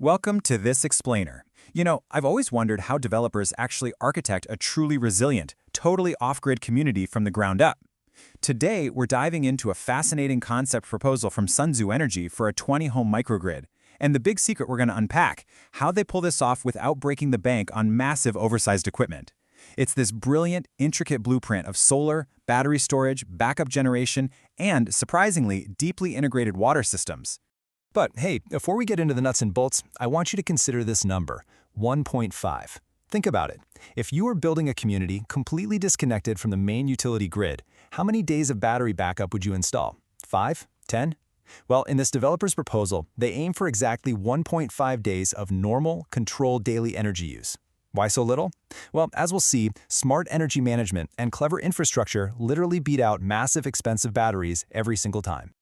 Welcome to This Explainer. I've always wondered how developers actually architect a truly resilient, totally off-grid community from the ground up. Today, we're diving into a fascinating concept proposal from Sun Tzu Energy for a 20-home microgrid. And the big secret we're going to unpack, how they pull this off without breaking the bank on massive oversized equipment. It's this brilliant, intricate blueprint of solar, battery storage, backup generation, and, surprisingly, deeply integrated water systems. But hey, before we get into the nuts and bolts, I want you to consider this number, 1.5. Think about it. If you are building a community completely disconnected from the main utility grid, how many days of battery backup would you install? 5? 10? Well, in this developer's proposal, they aim for exactly 1.5 days of normal, controlled daily energy use. Why so little? Well, as we'll see, smart energy management and clever infrastructure literally beat out massive expensive batteries every single time.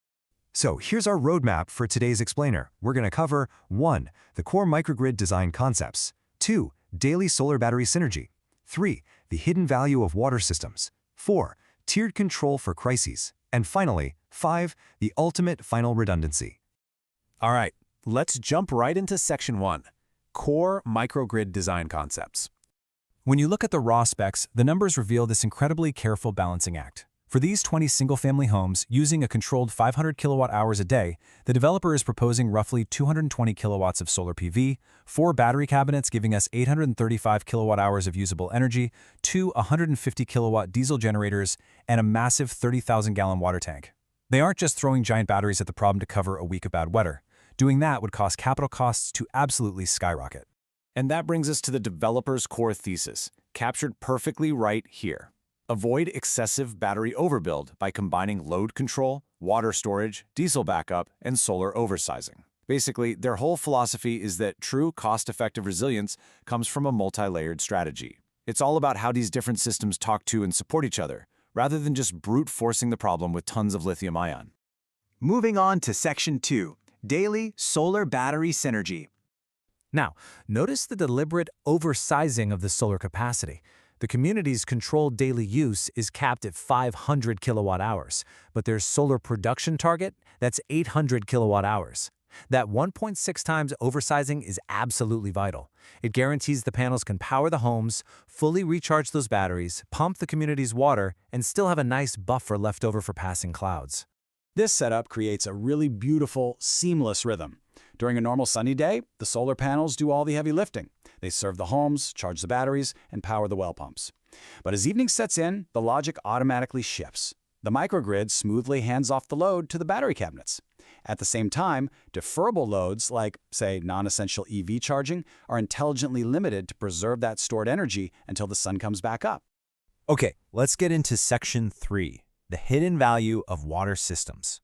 So here's our roadmap for today's explainer. We're going to cover 1. The core microgrid design concepts. 2. Daily solar battery synergy. 3. The hidden value of water systems. 4. Tiered control for crises. And finally, 5. The ultimate final redundancy. All right, let's jump right into Section 1, Core Microgrid Design Concepts. When you look at the raw specs, the numbers reveal this incredibly careful balancing act. For these 20 single-family homes using a controlled 500 kilowatt-hours a day, the developer is proposing roughly 220 kilowatts of solar PV, 4 battery cabinets giving us 835 kilowatt-hours of usable energy, 2 150 kilowatt diesel generators, and a massive 30,000-gallon water tank. They aren't just throwing giant batteries at the problem to cover a week of bad weather. Doing that would cause capital costs to absolutely skyrocket. And that brings us to the developer's core thesis, captured perfectly right here. Avoid excessive battery overbuild by combining load control, water storage, diesel backup, and solar oversizing. Basically, their whole philosophy is that true cost-effective resilience comes from a multi-layered strategy. It's all about how these different systems talk to and support each other, rather than just brute forcing the problem with tons of lithium-ion. Moving on to Section 2, Daily Solar Battery Synergy. Now, notice the deliberate oversizing of the solar capacity. The community's controlled daily use is capped at 500 kilowatt-hours, but their solar production target, that's 800 kilowatt-hours. That 1.6 times oversizing is absolutely vital. It guarantees the panels can power the homes, fully recharge those batteries, pump the community's water, and still have a nice buffer left over for passing clouds. This setup creates a really beautiful, seamless rhythm. During a normal sunny day, the solar panels do all the heavy lifting. They serve the homes, charge the batteries, and power the well pumps. But as evening sets in, the logic automatically shifts. The microgrid smoothly hands off the load to the battery cabinets. At the same time, deferrable loads like, say, non-essential EV charging are intelligently limited to preserve that stored energy until the sun comes back up. Okay, let's get into Section 3, the hidden value of water systems.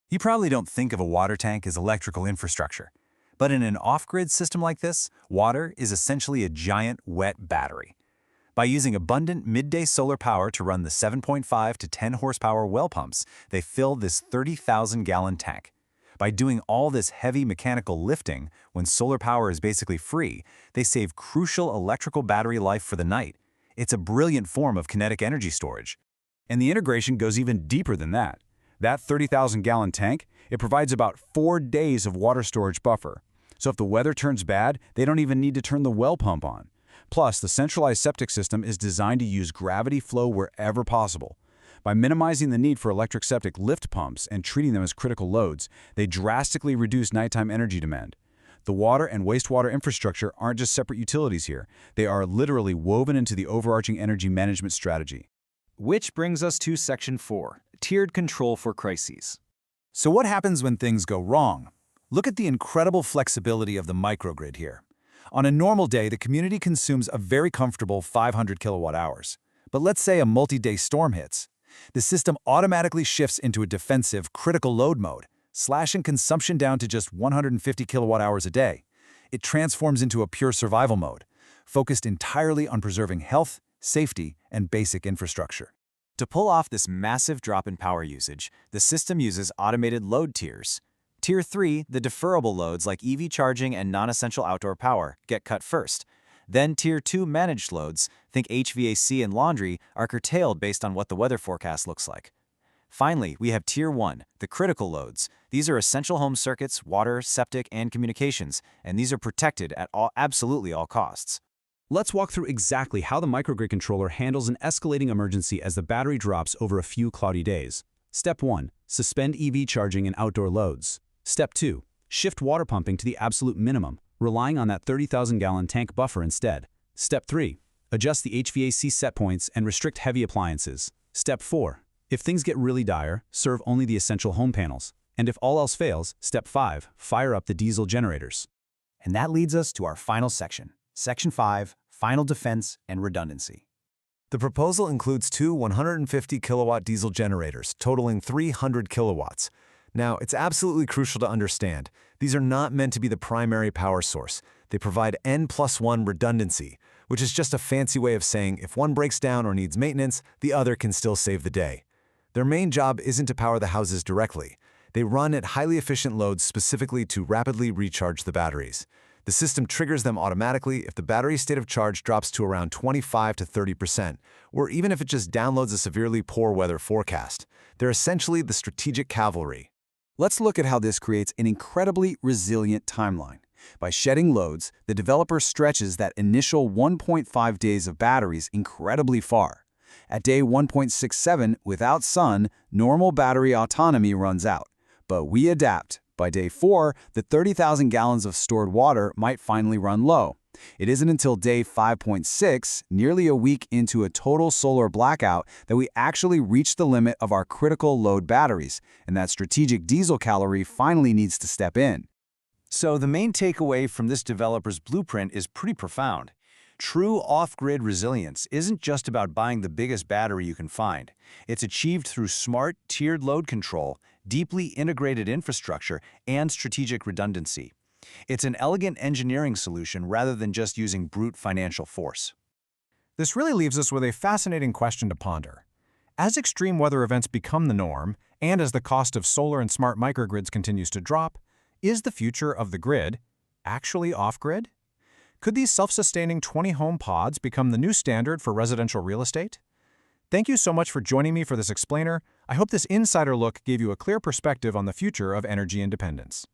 You probably don't think of a water tank as electrical infrastructure. But in an off-grid system like this, water is essentially a giant wet battery. By using abundant midday solar power to run the 7.5 to 10 horsepower well pumps, they fill this 30,000-gallon tank. By doing all this heavy mechanical lifting, when solar power is basically free, they save crucial electrical battery life for the night. It's a brilliant form of kinetic energy storage. And the integration goes even deeper than that. That 30,000-gallon tank, it provides about 4 days of water storage buffer. So if the weather turns bad, they don't even need to turn the well pump on. Plus, the centralized septic system is designed to use gravity flow wherever possible. By minimizing the need for electric septic lift pumps and treating them as critical loads, they drastically reduce nighttime energy demand. The water and wastewater infrastructure aren't just separate utilities here. They are literally woven into the overarching energy management strategy. Which brings us to Section 4, Tiered Control for Crises. So what happens when things go wrong? Look at the incredible flexibility of the microgrid here. On a normal day, the community consumes a very comfortable 500 kilowatt-hours. But let's say a multi-day storm hits. The system automatically shifts into a defensive, critical load mode, slashing consumption down to just 150 kilowatt-hours a day. It transforms into a pure survival mode, focused entirely on preserving health, safety, and basic infrastructure. To pull off this massive drop in power usage, the system uses automated load tiers. Tier 3, the deferrable loads like EV charging and non-essential outdoor power, get cut first. Then Tier 2 managed loads, think HVAC and laundry, are curtailed based on what the weather forecast looks like. Finally, we have Tier 1, the critical loads. These are essential home circuits, water, septic, and communications, and these are protected at absolutely all costs. Let's walk through exactly how the microgrid controller handles an escalating emergency as the battery drops over a few cloudy days. Step 1. Suspend EV charging and outdoor loads. Step 2. Shift water pumping to the absolute minimum, relying on that 30,000-gallon tank buffer instead. Step 3. Adjust the HVAC set points and restrict heavy appliances. Step 4. If things get really dire, serve only the essential home panels. And if all else fails, Step 5. Fire up the diesel generators. And that leads us to our final section. Section 5, Final Defense and Redundancy. The proposal includes two 150-kilowatt diesel generators, totaling 300 kilowatts. Now, it's absolutely crucial to understand, these are not meant to be the primary power source. They provide N+1 redundancy, which is just a fancy way of saying if one breaks down or needs maintenance, the other can still save the day. Their main job isn't to power the houses directly. They run at highly efficient loads specifically to rapidly recharge the batteries. The system triggers them automatically if the battery state of charge drops to around 25 to 30%, or even if it just downloads a severely poor weather forecast. They're essentially the strategic cavalry. Let's look at how this creates an incredibly resilient timeline. By shedding loads, the developer stretches that initial 1.5 days of batteries incredibly far. At day 1.67, without sun, normal battery autonomy runs out. But we adapt. By day 4, the 30,000 gallons of stored water might finally run low. It isn't until day 5.6, nearly a week into a total solar blackout, that we actually reach the limit of our critical load batteries, and that strategic diesel cavalry finally needs to step in. So the main takeaway from this developer's blueprint is pretty profound. True off-grid resilience isn't just about buying the biggest battery you can find. It's achieved through smart, tiered load control, deeply integrated infrastructure, and strategic redundancy. It's an elegant engineering solution rather than just using brute financial force. This really leaves us with a fascinating question to ponder. As extreme weather events become the norm, and as the cost of solar and smart microgrids continues to drop, is the future of the grid actually off-grid? Could these self-sustaining 20-home pods become the new standard for residential real estate? Thank you so much for joining me for this explainer. I hope this insider look gave you a clear perspective on the future of energy independence.